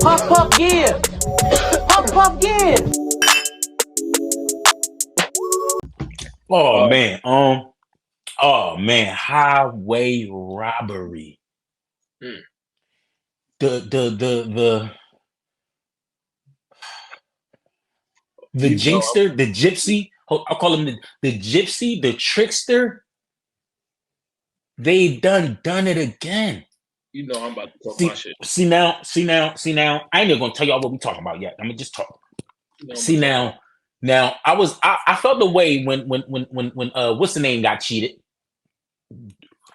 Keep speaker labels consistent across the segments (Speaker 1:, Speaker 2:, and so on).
Speaker 1: Puff gear. Puff gear.
Speaker 2: Oh man, highway robbery.
Speaker 3: Mm.
Speaker 2: The jinxter, the gypsy. I'll call him the gypsy, the trickster. They done it again.
Speaker 3: You know I'm about to talk my shit.
Speaker 2: See now. I ain't even gonna tell y'all what we talking about yet. I'm gonna just talk. See now. Now I felt the way when what's the name got cheated,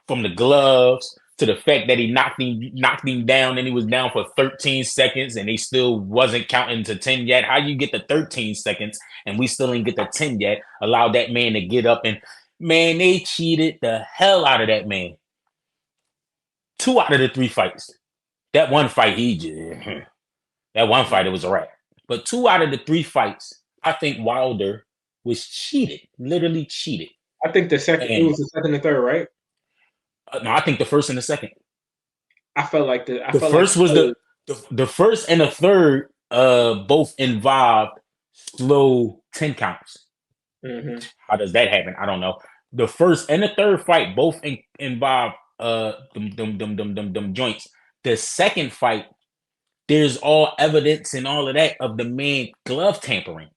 Speaker 2: from the gloves to the fact that he knocked him down, and he was down for 13 seconds and they still wasn't counting to 10 yet. How you get the 13 seconds and we still ain't get the 10 yet? Allow that man to get up, and man, they cheated the hell out of that man. 2 out of the 3 fights. That one fight, it was a wrap. But 2 out of the 3 fights, I think Wilder was cheated, literally cheated.
Speaker 3: I think it was the second and third, right?
Speaker 2: No, I think the first and the second.
Speaker 3: I felt like the
Speaker 2: first and the third both involved slow 10 counts.
Speaker 3: Mm-hmm.
Speaker 2: How does that happen? I don't know. The first and the third fight both involved them joints. The second fight, there's all evidence and all of that of the man glove tampering.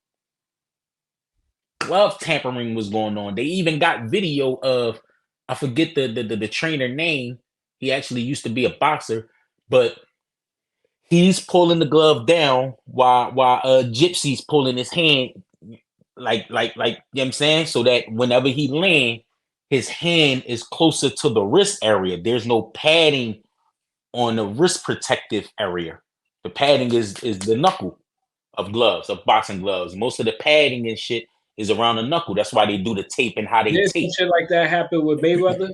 Speaker 2: Glove tampering was going on. They even got video of, I forget the trainer name. He actually used to be a boxer, but he's pulling the glove down while Gypsy's pulling his hand, like you know what I'm saying, so that whenever he land, his hand is closer to the wrist area. There's no padding on the wrist protective area. The padding is the knuckle of gloves, of boxing gloves. Most of the padding and shit is around the knuckle. That's why they do the tape and how they tape.
Speaker 3: Some shit like that happened with Mayweather.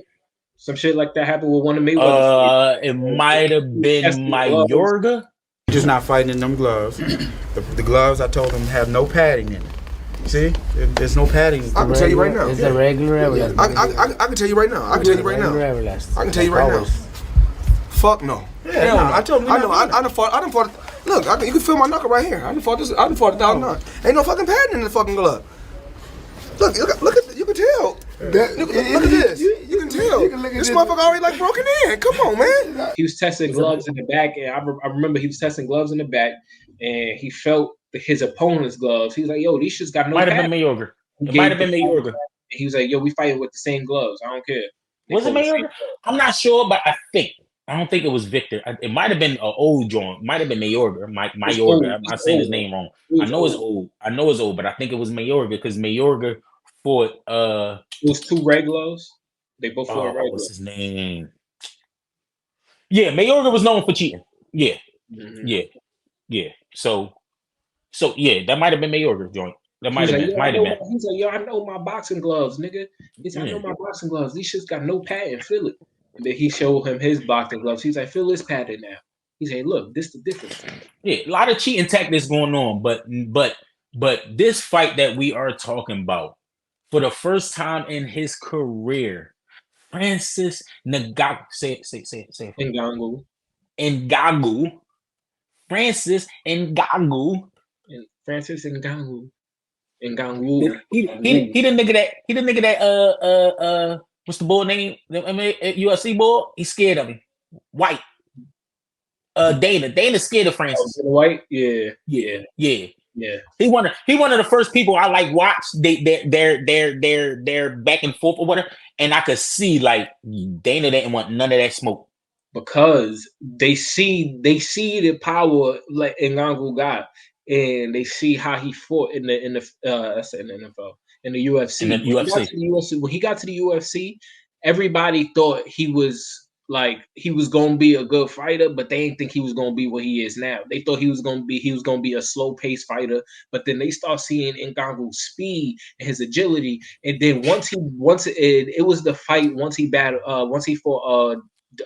Speaker 3: Some shit like that happened with one of Mayweather's.
Speaker 2: It might have been Mayorga.
Speaker 4: Just not fighting in them gloves. The gloves, I told him, have no padding in it. See? There's no padding.
Speaker 5: I can tell you right now.
Speaker 1: It's a regular everlasting.
Speaker 5: I can tell you right now. I can tell you right now. I can tell you right now. Fuck no.
Speaker 4: Yeah, no. I told him.
Speaker 5: I know. I done fought. Look, you can feel my knuckle right here. I done fought 1,009. Ain't no fucking padding in the fucking glove. Look at, you can tell. Look at this. You can tell. This motherfucker already like broken in. Come on, man.
Speaker 3: He was testing gloves in the back, and I remember he was testing gloves in the back, and he felt his opponent's gloves. He was like, "Yo, these shit's got no."
Speaker 2: Might have been Mayorga. It might have been Mayorga.
Speaker 3: He was like, "Yo, we fighting with the same gloves. I don't care."
Speaker 2: Was it Mayorga? I'm not sure, but I don't think it was Victor. It might have been an old joint. Might have been Mayorga. Mayorga. I'm not saying his name wrong. I know it's old, but I think it was Mayorga because Mayorga fought.
Speaker 3: It was 2 red gloves. They both fought red gloves.
Speaker 2: What's his name? Yeah, Mayorga was known for cheating. Yeah, yeah. So yeah, that might have been Mayorga's joint. That might have been.
Speaker 3: He's like, "Yo, I know my boxing gloves, nigga." He's like, "I know my boxing gloves. These shit's got no padding. Feel it." And then he showed him his boxing gloves. He's like, "Feel this padding now." He's like, "Look, this the difference."
Speaker 2: Yeah, a lot of cheating tactics going on, but this fight that we are talking about, for the first time in his career, Francis Ngannou, say it. Ngannou. Francis Ngannou. He the nigga that what's the boy name? The UFC boy. He's scared of him. White. Dana scared of Francis.
Speaker 3: White. Yeah.
Speaker 2: He one of the first people I like watch. They're back and forth or whatever, and I could see like Dana didn't want none of that smoke
Speaker 3: because they see the power like Ngannou got, and they see how he fought in the NFL, in the UFC. When he got to the UFC, everybody thought he was gonna be a good fighter, but they didn't think he was gonna be what he is now. They thought he was gonna be a slow paced fighter, but then they start seeing Ngannou's speed and his agility. And then once it was the fight once he fought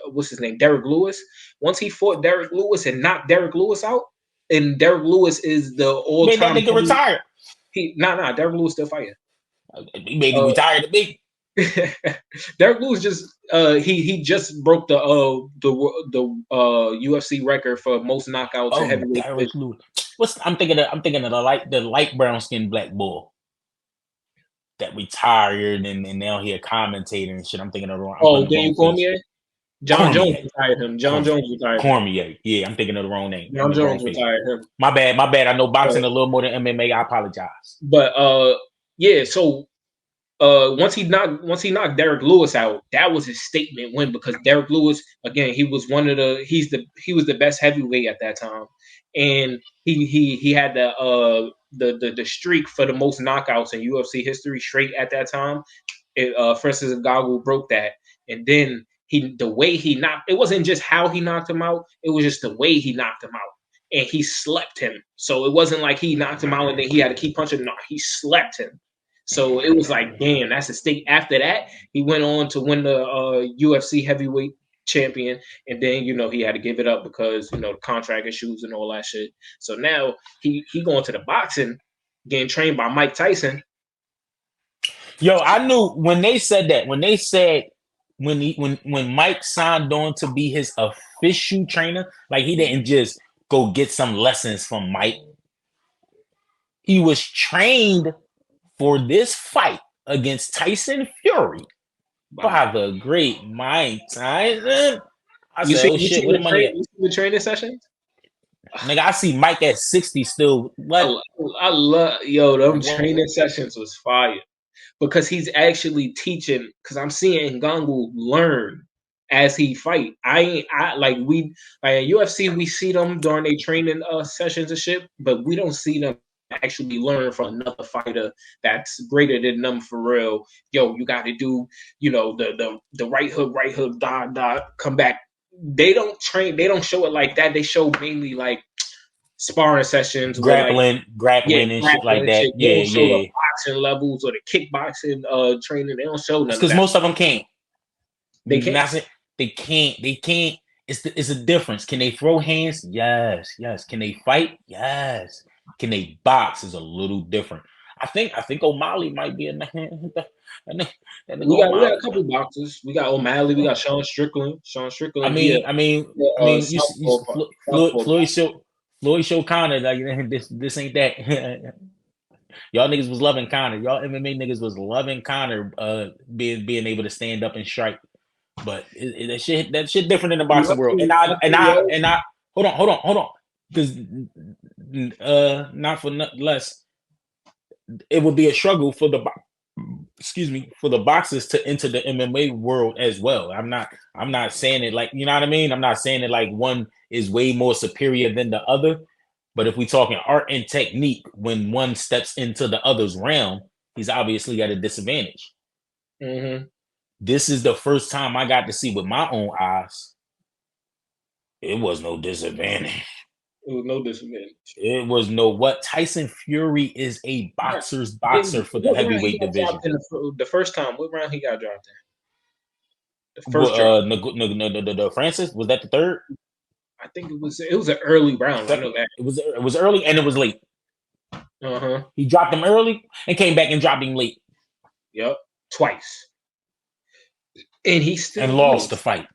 Speaker 3: what's his name, Derek Lewis. Once he fought Derek Lewis and knocked Derek Lewis out, and Derek Lewis is the all time.
Speaker 2: Made that nigga retire.
Speaker 3: Derek Lewis still fighting.
Speaker 2: He made him retire the big.
Speaker 3: Derek Lewis just he just broke the UFC record for most knockouts in heavyweight
Speaker 2: Derek
Speaker 3: division.
Speaker 2: Lewis. I'm thinking of the light brown skinned black bull that retired and now he a commentator and shit. I'm thinking of the wrong. I'm putting the
Speaker 3: Daniel
Speaker 2: wrong face.
Speaker 3: Cormier. John Jones
Speaker 2: Cormier.
Speaker 3: retired him. John Jones retired him.
Speaker 2: Cormier. Yeah, I'm thinking of the wrong name.
Speaker 3: John Jones retired him.
Speaker 2: My bad. I know boxing a little more than MMA. I apologize.
Speaker 3: But yeah. So once he knocked Derek Lewis out, that was his statement win because Derek Lewis, again, he was the best heavyweight at that time, and he had the streak for the most knockouts in UFC history straight at that time. Francis Ngannou broke that, and then the way he knocked, it wasn't just how he knocked him out, it was just the way he knocked him out, and he slept him. So it wasn't like he knocked him out and then he had to keep punching. No, he slept him. So it was like, damn, that's a stake. After that, he went on to win the UFC heavyweight champion, and then he had to give it up because the contract issues and all that shit. So now he going to the boxing, getting trained by Mike Tyson.
Speaker 2: Yo, I knew when they said that. When they said when Mike signed on to be his official trainer, like he didn't just go get some lessons from Mike. He was trained for this fight against Tyson Fury by the great Mike Tyson. I said, oh shit, where the money at?
Speaker 3: You see the training sessions?
Speaker 2: Nigga, I see Mike at 60 still. What?
Speaker 3: I love, them training sessions was fire. Because he's actually teaching, because I'm seeing Ngannou learn as he fight. Like in UFC, we see them during their training sessions and shit, but we don't see them actually learn from another fighter that's greater than them for real. Yo, you got to do, the right hook, dot, come back. They don't show it like that. They show mainly like sparring sessions,
Speaker 2: grappling and shit like that.
Speaker 3: Shit. They don't show the boxing levels or the kickboxing training. They don't show none.
Speaker 2: Because most of them can't.
Speaker 3: They can't.
Speaker 2: They can't. It's a difference. Can they throw hands? Yes. Can they fight? Yes. Can they box? Is a little different. I think O'Malley might be in the hand.
Speaker 3: We got a couple boxers. We got O'Malley. We got Sean Strickland.
Speaker 2: Floyd showed Conor like this ain't that. Y'all niggas was loving Conor. Y'all MMA niggas was loving Conor being able to stand up and strike. But that shit different in the boxing world. And I hold on. Because not for nothing less, it would be a struggle for the boxers to enter the MMA world as well. I'm not saying it like, you know what I mean? I'm not saying it like one is way more superior than the other. But if we're talking art and technique, when one steps into the other's realm, he's obviously at a disadvantage.
Speaker 3: Mm-hmm.
Speaker 2: This is the first time I got to see with my own eyes. It was no disadvantage. It was no what? Tyson Fury is a boxer's boxer for the heavyweight division.
Speaker 3: The first time, what round he got dropped in? The first
Speaker 2: the Francis, was that the third?
Speaker 3: I think it was an early round. I know that.
Speaker 2: It was early and it was late.
Speaker 3: Uh-huh.
Speaker 2: He dropped him early and came back and dropped him late.
Speaker 3: Yep. Twice. And he still
Speaker 2: lost the fight.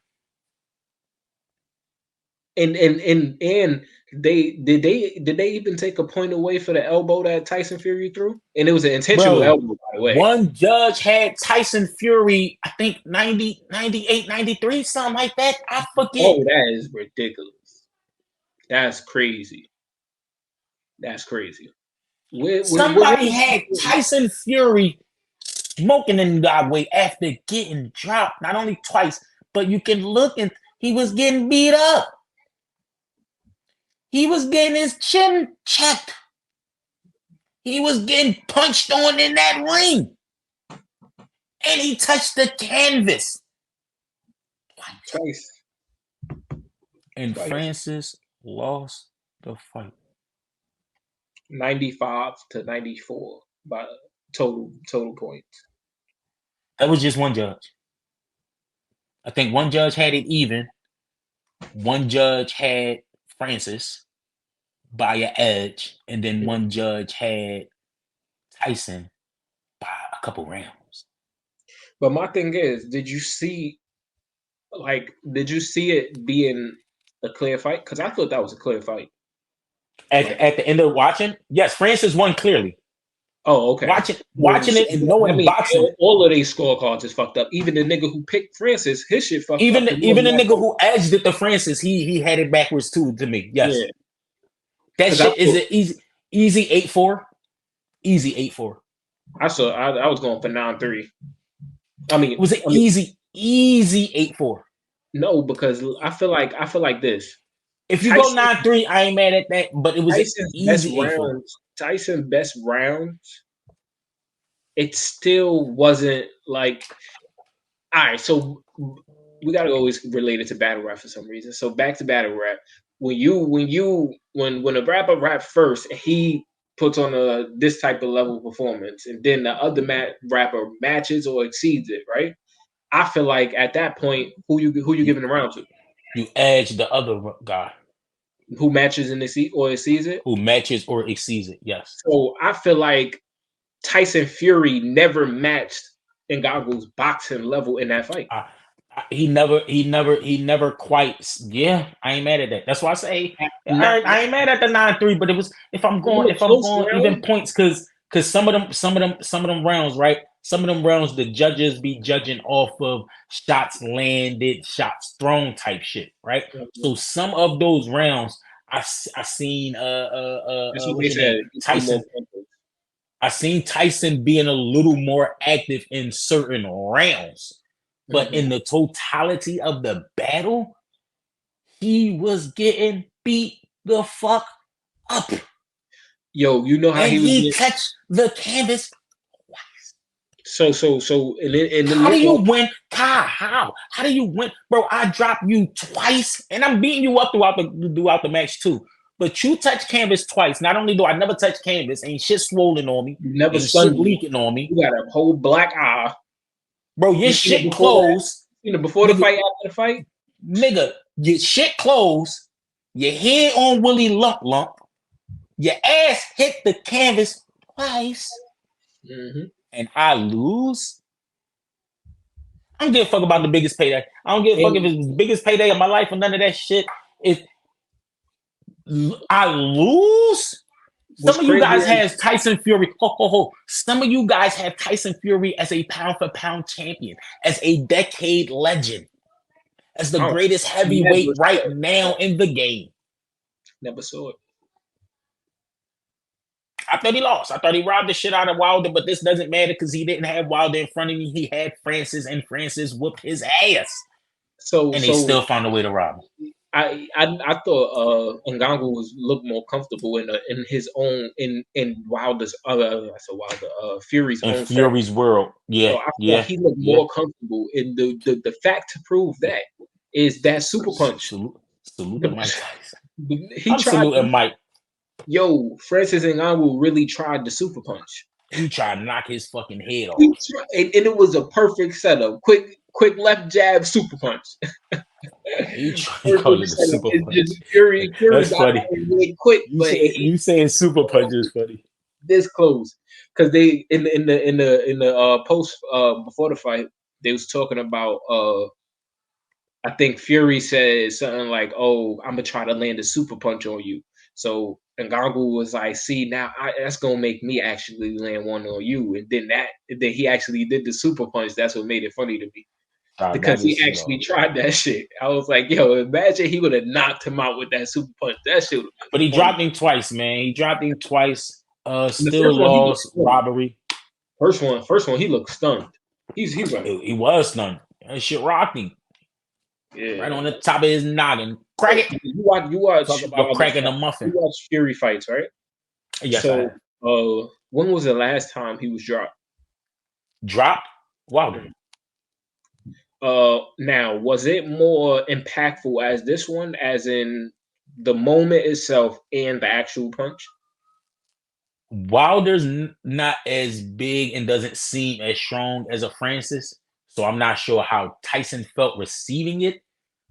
Speaker 3: And they did they even take a point away for the elbow that Tyson Fury threw? And it was an intentional elbow, by the way.
Speaker 2: One judge had Tyson Fury, I think 90, 98, 93, something like that. I forget.
Speaker 3: Oh, that is ridiculous. That's crazy.
Speaker 2: Somebody had Tyson Fury smoking in that way after getting dropped, not only twice, but you can look and he was getting beat up. He was getting his chin checked. He was getting punched on in that ring. And he touched the canvas.
Speaker 3: Twice.
Speaker 2: And Francis lost the fight.
Speaker 3: 95-94 by total points.
Speaker 2: That was just one judge. I think one judge had it even. One judge had Francis by an edge, and then one judge had Tyson by a couple rounds.
Speaker 3: But my thing is, did you see it being a clear fight? Because I thought that was a clear fight.
Speaker 2: At the end of watching, yes, Francis won clearly.
Speaker 3: Oh, okay.
Speaker 2: Watching it and knowing boxing.
Speaker 3: All of these scorecards is fucked up. Even the nigga who picked Francis, his shit fucked up.
Speaker 2: Even the nigga who edged it to Francis, he had it backwards too. To me, yes. Yeah. That shit is it easy 8-4, easy 8-4.
Speaker 3: I was going for 9-3. I mean,
Speaker 2: was it easy 8-4?
Speaker 3: No, because I feel like this.
Speaker 2: If you go 9-3, I ain't mad at that. But it was
Speaker 3: Tyson's
Speaker 2: easy
Speaker 3: best rounds. Tyson's best rounds. It still wasn't like. All right, so we gotta always relate it to battle rap for some reason. So back to battle rap. When a rapper rap first, he puts on this type of level of performance, and then the other rapper matches or exceeds it, right? I feel like at that point, who you giving the round to?
Speaker 2: You edge the other guy
Speaker 3: who matches in the or exceeds it.
Speaker 2: Who matches or exceeds it? Yes.
Speaker 3: So I feel like Tyson Fury never matched Ngannou's boxing level in that fight.
Speaker 2: He never quite. Yeah, I ain't mad at that. That's why I say I ain't mad at the 9-3. But it was if I'm going even points because some of them rounds, right? Some of them rounds the judges be judging off of shots landed, shots thrown type shit, right? Mm-hmm. So some of those rounds I seen Tyson. I seen Tyson being a little more active in certain rounds. But in the totality of the battle, he was getting beat the fuck up.
Speaker 3: Yo, you know how
Speaker 2: he touched the canvas twice.
Speaker 3: So,
Speaker 2: how do you win? How do you win, bro? I dropped you twice, and I'm beating you up throughout the match too. But you touched canvas twice. Not only do I never touch canvas, ain't shit swollen on me,
Speaker 3: never
Speaker 2: shit leaking on me.
Speaker 3: You got a whole black eye.
Speaker 2: Bro, your shit closed.
Speaker 3: Before the fight, after the fight?
Speaker 2: Nigga, your shit closed. Your head on Willie Lump. Your ass hit the canvas twice.
Speaker 3: Mm-hmm.
Speaker 2: And I lose. I don't give a fuck about the biggest payday. I don't give a fuck if it's the biggest payday of my life or none of that shit. If I lose... Some of you guys have Tyson Fury. Some of you guys have Tyson Fury as a pound-for-pound champion, as a decade legend, as the greatest heavyweight right now in the game.
Speaker 3: Never saw it.
Speaker 2: I thought he lost. I thought he robbed the shit out of Wilder, but this doesn't matter because he didn't have Wilder in front of me. He had Francis, and Francis whooped his ass. They still found a way to rob him.
Speaker 3: I thought Ngannou looked more comfortable in his own in Wilder's Fury's own
Speaker 2: Fury's world. Yeah,
Speaker 3: so he looked more comfortable. And the fact to prove that is that super punch.
Speaker 2: Salute to Mike Tyson. Saluting Mike.
Speaker 3: Yo, Francis Ngannou really tried the super punch.
Speaker 2: He tried to knock his fucking head off.
Speaker 3: And it was a perfect setup. Quick left jab super punch.
Speaker 2: He called it a super punch.
Speaker 3: Fury
Speaker 2: That's funny.
Speaker 3: Really quick,
Speaker 2: you saying super punch is funny.
Speaker 3: This close because they in the post before the fight they was talking about I think Fury said something like, "Oh, I'm gonna try to land a super punch on you." So Ngannou was like, "See, now that's gonna make me actually land one on you." And then he actually did the super punch. That's what made it funny to me. Because he actually tried that shit. I was like, yo, imagine he would have knocked him out with that super punch. That shit.
Speaker 2: But he dropped him twice, man. He dropped him twice. Still lost. Robbery.
Speaker 3: First one, he looked stunned. He's right.
Speaker 2: He was stunned. That shit rocked him.
Speaker 3: Yeah.
Speaker 2: Right on the top of his noggin. Crack it.
Speaker 3: You watch
Speaker 2: talk about cracking a muffin.
Speaker 3: You watch Fury fights, right?
Speaker 2: Yes.
Speaker 3: So when was the last time he was dropped?
Speaker 2: Dropped? Wow.
Speaker 3: Now, was it more impactful as this one, as in the moment itself and the actual punch?
Speaker 2: Wilder's not as big and doesn't seem as strong as a Francis, so I'm not sure how Tyson felt receiving it.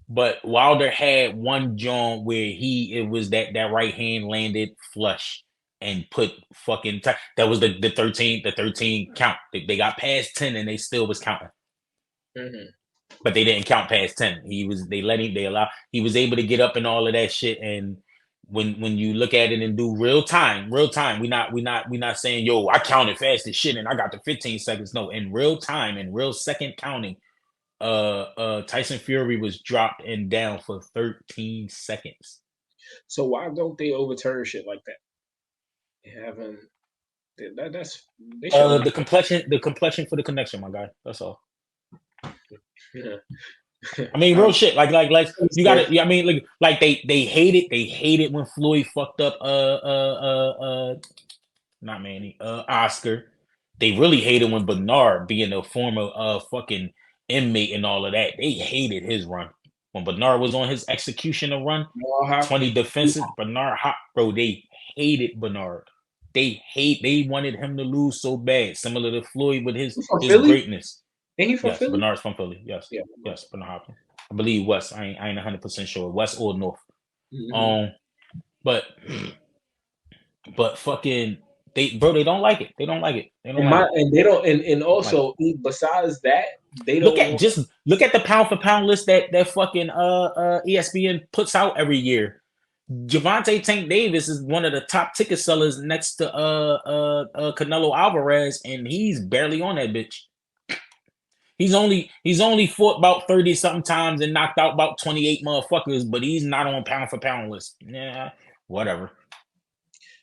Speaker 2: But Wilder had one joint where it was that right hand landed flush and put fucking that was the 13 count. They got past 10 and they still was counting. but they didn't count past 10. He was able to get up and all of that shit. And when you look at it and do real time, we not saying, yo, I counted fast as shit and I got the 15 seconds. No, in real time, in real second counting, Tyson Fury was dropped and down for 13 seconds.
Speaker 3: So why don't they overturn shit like that? They haven't. That's
Speaker 2: the complexion for the connection, my guy. That's all.
Speaker 3: Yeah.
Speaker 2: I mean, real shit. Like you got it. I mean, like they hate it when Floyd fucked up. Not Manny. Oscar. They really hated when Bernard, being a former fucking inmate and all of that, they hated his run. When Bernard was on his executioner run, 20 defenses, Bernard hot, bro. They hated Bernard. They wanted him to lose so bad, similar to Floyd with his greatness.
Speaker 3: Ain't he from Philly?
Speaker 2: Bernard's from Philly. Yes, Bernard Hopkins. I believe West. I ain't 100% sure, West or North. But fucking they don't like it. They don't like it.
Speaker 3: And also besides that, they don't
Speaker 2: look at the pound for pound list that fucking ESPN puts out every year. Gervonta Tank Davis is one of the top ticket sellers next to Canelo Alvarez, and he's barely on that bitch. He's only fought about 30 something times and knocked out about 28 motherfuckers, but he's not on pound for pound list. Yeah, whatever.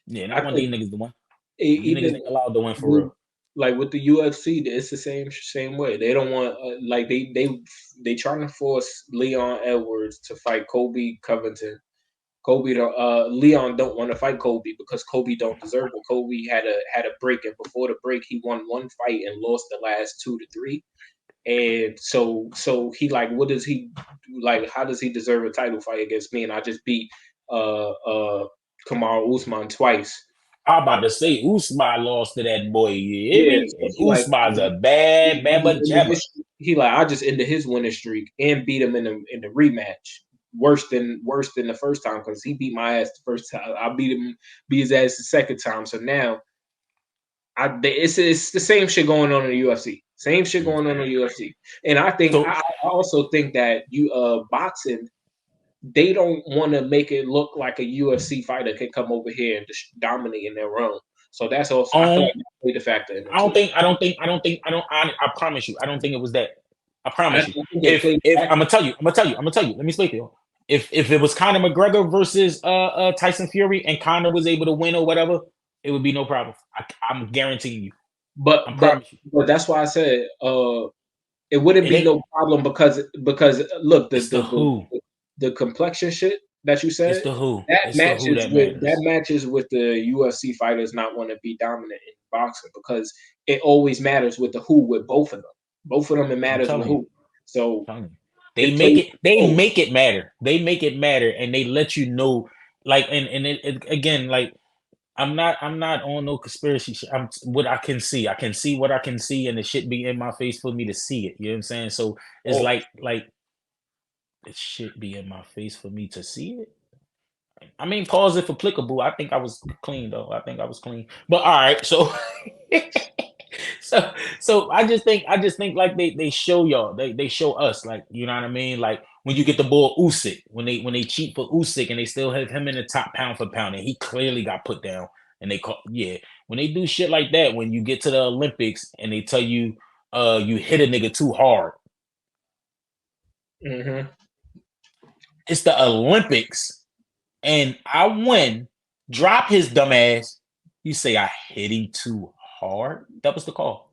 Speaker 2: Yeah, not one of these niggas the one. These niggas ain't allowed to win for real.
Speaker 3: Like with the UFC, it's the same way. They don't want like they trying to force Leon Edwards to fight Colby Covington. Leon don't want to fight Colby because Colby don't deserve it. Colby had a break, and before the break, he won one fight and lost the last 2 to 3. And so he like, what does he like? How does he deserve a title fight against me? And I just beat Kamaru Usman twice.
Speaker 2: I'm about to say Usman lost to that boy. Usman's a bad jabber.
Speaker 3: He like, I just ended his winning streak and beat him in the rematch. Worse than the first time because he beat my ass the first time. I beat his ass the second time. So now, it's the same shit going on in the UFC. Same shit going on in the UFC. And I also think that boxing, they don't want to make it look like a UFC fighter can come over here and just dominate in their own. So that's also I feel like that's the factor.
Speaker 2: I promise you, I don't think it was that. I promise you. If I'm gonna tell you. Let me speak to you. If it was Conor McGregor versus Tyson Fury and Conor was able to win or whatever, it would be no problem. I'm guaranteeing you.
Speaker 3: But that's why I said it wouldn't be no problem because look, the complexion shit that you said, that matches with the UFC fighters not want to be dominant in boxing because it always matters with the who with both of them. Both of them it matters with who. So
Speaker 2: they make it matter. They make it matter, and they let you know. Like, and it again, like I'm not on no conspiracy shit. I'm what I can see. I can see what I can see, and it should be in my face for me to see it. You know what I'm saying? So it's like it should be in my face for me to see it. I mean, pause if applicable. I think I was clean though. But all right, so so I just think like they show y'all, they show us, like, you know what I mean? Like when you get the boy Usyk, when they cheat for Usyk and they still have him in the top pound for pound, and he clearly got put down, and they call when they do shit like that, when you get to the Olympics and they tell you you hit a nigga too hard.
Speaker 3: Mm-hmm.
Speaker 2: It's the Olympics, and I win, drop his dumb ass. You say I hit him too hard. That was the call.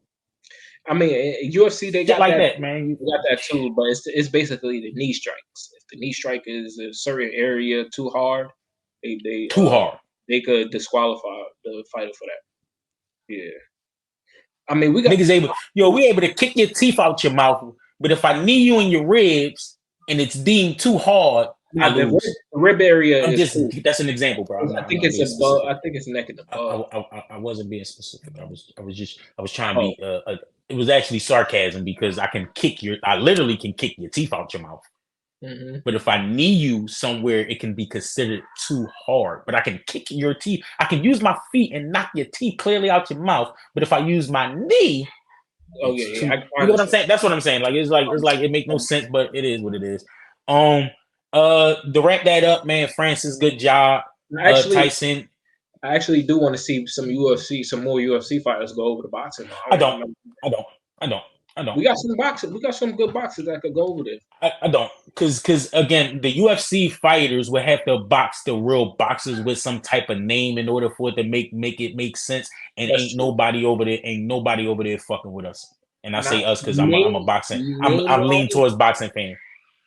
Speaker 3: I mean, UFC they got
Speaker 2: like that, man.
Speaker 3: You got that too, but it's basically the knee strikes. If the knee strike is a certain area too hard, they
Speaker 2: too hard,
Speaker 3: they could disqualify the fighter for that. Yeah, I mean we got
Speaker 2: niggas we able to kick your teeth out your mouth, but if I knee you in your ribs and it's deemed too hard, I lose.
Speaker 3: The rib area
Speaker 2: that's an example, bro.
Speaker 3: I think it's above. I think it's neck and above.
Speaker 2: I wasn't being specific. I was trying to be. It was actually sarcasm because I literally can kick your teeth out your mouth.
Speaker 3: Mm-hmm.
Speaker 2: But if I knee you somewhere, it can be considered too hard. But I can kick your teeth. I can use my feet and knock your teeth clearly out your mouth. But if I use my knee,
Speaker 3: Oh yeah,
Speaker 2: Too,
Speaker 3: I
Speaker 2: you know what I'm
Speaker 3: understand.
Speaker 2: saying? That's what I'm saying. Like it's like it make no sense, but it is what it is. To wrap that up, man, Francis, good job.
Speaker 3: Actually,
Speaker 2: Tyson,
Speaker 3: I actually do want to see some more UFC fighters go over the boxing.
Speaker 2: I don't.
Speaker 3: We got some boxers. We got some good boxers that could go over there.
Speaker 2: I don't, because again, the UFC fighters would have to box the real boxers with some type of name in order for it to make sense. And
Speaker 3: That's
Speaker 2: ain't
Speaker 3: true.
Speaker 2: nobody over there fucking with us. And I say
Speaker 3: Not,
Speaker 2: us because I'm a boxing. I'm leaning
Speaker 3: wise,
Speaker 2: towards boxing fan.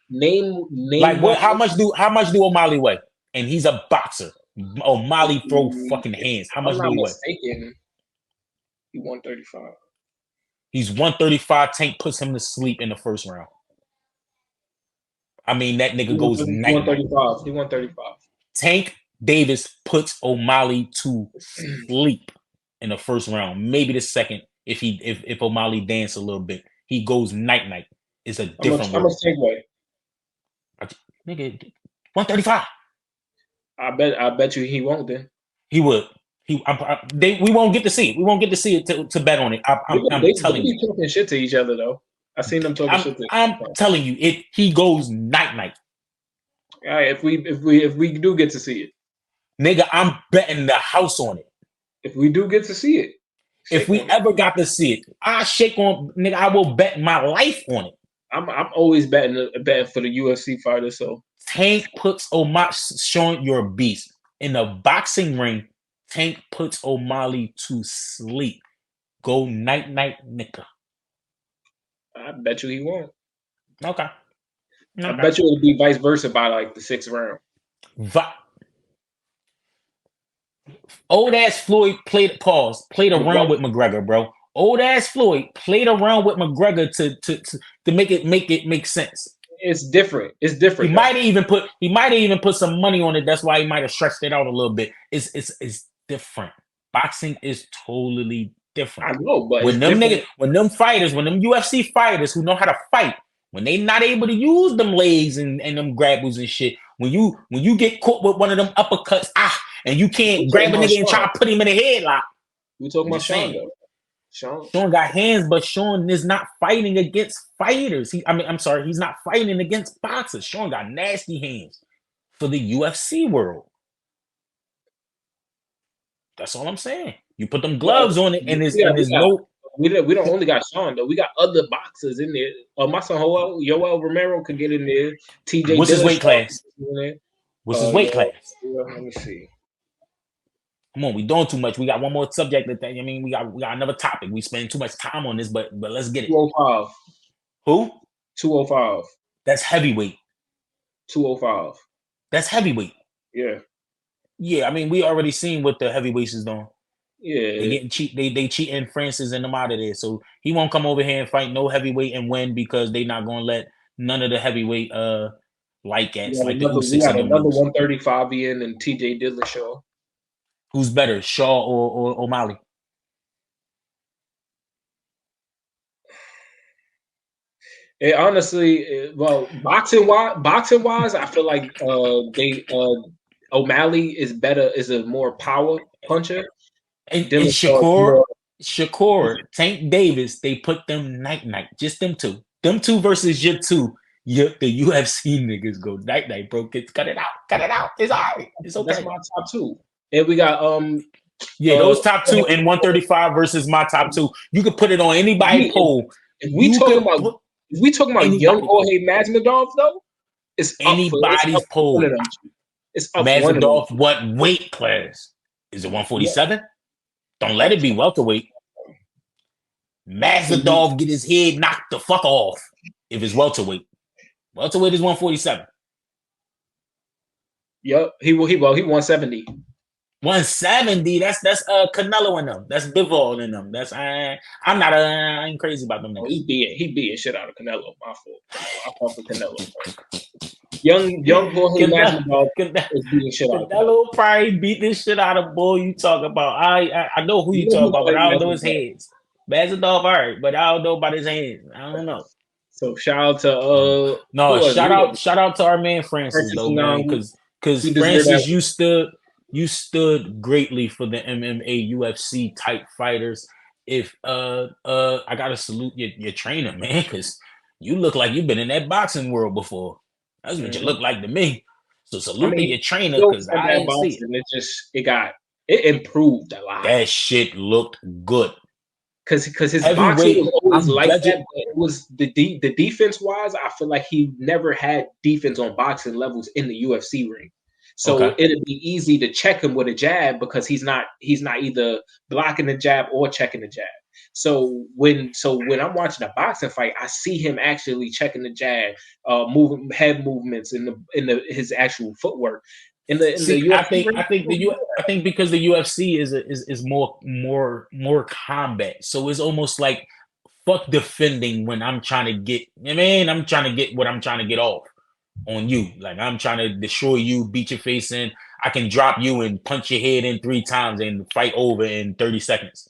Speaker 3: name
Speaker 2: Like what?
Speaker 3: wise,
Speaker 2: How much do O'Malley weigh? And he's a boxer. O'Malley throw fucking hands. How
Speaker 3: if I'm
Speaker 2: much do
Speaker 3: not
Speaker 2: he weigh?
Speaker 3: mistaken, he 135.
Speaker 2: He's 135. Tank puts him to sleep in the first round. I mean, that nigga goes night.
Speaker 3: 135. He 135.
Speaker 2: Tank Davis puts O'Malley to sleep in the first round, maybe the second. If O'Malley dance a little bit, he goes night. It's a different
Speaker 3: How much Tank weigh?
Speaker 2: Nigga, 135.
Speaker 3: I bet you he won't then.
Speaker 2: He would. We won't get to see it. We won't get to see it to bet on it. I'm telling you.
Speaker 3: They talking shit to each other though. I seen them talking shit to each other.
Speaker 2: I'm telling you, he goes night.
Speaker 3: All right, if we do get to see it,
Speaker 2: nigga, I'm betting the house on it.
Speaker 3: If we do get to see it,
Speaker 2: if we ever got to see it, I shake on, nigga. I will bet my life on it.
Speaker 3: I'm always betting for the UFC fighter. So
Speaker 2: Tank puts O'Malley, showing you're a beast in the boxing ring. Tank puts O'Malley to sleep. Go night, nigga.
Speaker 3: I bet you he won't.
Speaker 2: Okay.
Speaker 3: I bet you it'll be vice versa by like the 6th round.
Speaker 2: Old ass Floyd played around with McGregor, bro. Old ass Floyd played around with McGregor to make it make sense.
Speaker 3: It's different. It's different.
Speaker 2: He might have even put some money on it. That's why he might have stretched it out a little bit. It's different. Boxing is totally different.
Speaker 3: I know, but
Speaker 2: when them UFC fighters who know how to fight, when they not able to use them legs and them grapples and shit, when you get caught with one of them uppercuts, and you can't grab a nigga and try to put him in a headlock.
Speaker 3: We talking about Sean though.
Speaker 2: Sean got hands, but Sean is not fighting against fighters. He's not fighting against boxers. Sean got nasty hands for the UFC world. That's all I'm saying. You put them gloves on it, and there's no.
Speaker 3: We don't only got Sean though. We got other boxers in there. My son Yoel Romero could get in there. TJ.
Speaker 2: What's his weight class? What's his weight class?
Speaker 3: Let me see.
Speaker 2: Come on, we doing too much. We got one more subject. We got another topic. We spend too much time on this, but let's get it.
Speaker 3: 205.
Speaker 2: Who?
Speaker 3: 205.
Speaker 2: That's heavyweight.
Speaker 3: 205.
Speaker 2: That's heavyweight.
Speaker 3: Yeah.
Speaker 2: Yeah, I mean, we already seen what the heavyweights is doing.
Speaker 3: Yeah.
Speaker 2: They getting cheat. They cheating Francis and them out of there. So he won't come over here and fight no heavyweight and win because they not gonna let none of the heavyweight light cats like the Usyk.
Speaker 3: We got another 135 in and TJ Dillashaw.
Speaker 2: Who's better, Shaw or O'Malley?
Speaker 3: Honestly, well, boxing wise, I feel like O'Malley is a more power puncher.
Speaker 2: And Shakur, Tank Davis, they put them night, just them two. Them two versus your two. The UFC niggas go night, bro. Cut it out. It's all right. It's okay.
Speaker 3: That's my top two. And we got
Speaker 2: those top two and 135 versus my top two. You could put it on anybody's poll.
Speaker 3: If we talking about young Jorge Masvidal though, it's
Speaker 2: anybody's poll.
Speaker 3: It's up
Speaker 2: Masvidal, what weight class? Is it 147? Yeah. Don't let it be welterweight. Masvidal get his head knocked the fuck off if it's welterweight. Welterweight is 147.
Speaker 3: Yep, he 170.
Speaker 2: 170. That's Canelo in them. That's Bivol in them. That's I ain't crazy about them.
Speaker 3: Oh, he beating shit out of Canelo. My fault. I fuck with Canelo. Young Jorge Masvidal is beating shit out of
Speaker 2: Canelo. Probably beat this shit out of boy you talk about. I know who you talk about, but I don't know his hands. Masvidal, all right, but I don't know about his hands. I don't know.
Speaker 3: So shout out to
Speaker 2: shout out to our man Francis though, man, because Francis, you stood greatly for the MMA UFC type fighters, I gotta salute your trainer, man, because you look like you've been in that boxing world before. That's what you look like to me. So salute to your trainer, because I ain't see it.
Speaker 3: It improved a lot.
Speaker 2: That shit looked good.
Speaker 3: Because his boxing was always like that, but it was the defense wise. I feel like he never had defense on boxing levels in the UFC ring. So it'd be easy to check him with a jab because he's not either blocking the jab or checking the jab. So when I'm watching a boxing fight, I see him actually checking the jab, moving head movements in his actual footwork. In the UFC
Speaker 2: I think because the UFC is more combat, so it's almost like fuck defending when I'm trying to get. I'm trying to get what I'm trying to get off on you. Like I'm trying to destroy you, beat your face in. I can drop you and punch your head in 3 times and fight over in 30 seconds.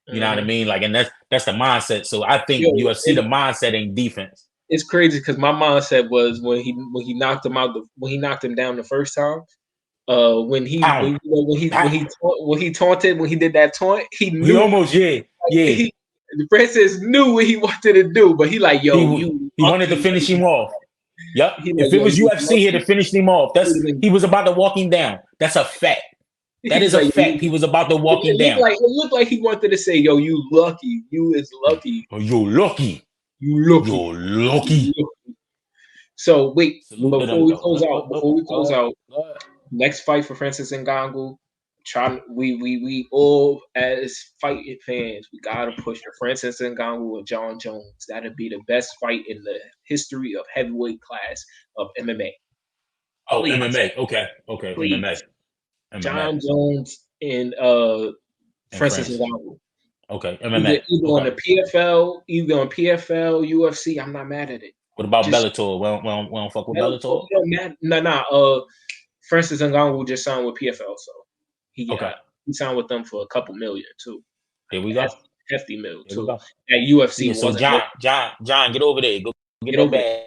Speaker 2: You know what I mean? Like, and that's the mindset. So I think UFC the mindset ain't defense.
Speaker 3: It's crazy because my mindset was when he knocked him out when he knocked him down the first time. When he taunted, when he did that taunt, he knew.
Speaker 2: He almost
Speaker 3: Francis knew what he wanted to do, but he like,
Speaker 2: he wanted to finish him off. Yep. If it was UFC here to finish him off, he was about to walk him down. That's a fact. That is a fact. He was about to walk him down.
Speaker 3: It looked like he wanted to say, "Yo, you lucky. You is lucky.
Speaker 2: Oh, you lucky.
Speaker 3: You lucky.
Speaker 2: You're lucky."
Speaker 3: So wait, before we close out, next fight for Francis Ngannou. We all as fighting fans, we gotta push for Francis Ngannou and John Jones. That'd be the best fight in the history of heavyweight class of MMA.
Speaker 2: Oh, please. MMA. Okay. MMA.
Speaker 3: John Jones and Francis Ngannou.
Speaker 2: Okay, MMA.
Speaker 3: Either on the PFL, UFC. I'm not mad at it.
Speaker 2: What about Bellator? We don't fuck with Bellator?
Speaker 3: No. Francis Ngannou just signed with PFL, so he signed with them for a couple million too.
Speaker 2: Here we go.
Speaker 3: Hefty mil too. At UFC.
Speaker 2: So John, get over there. Go get over there.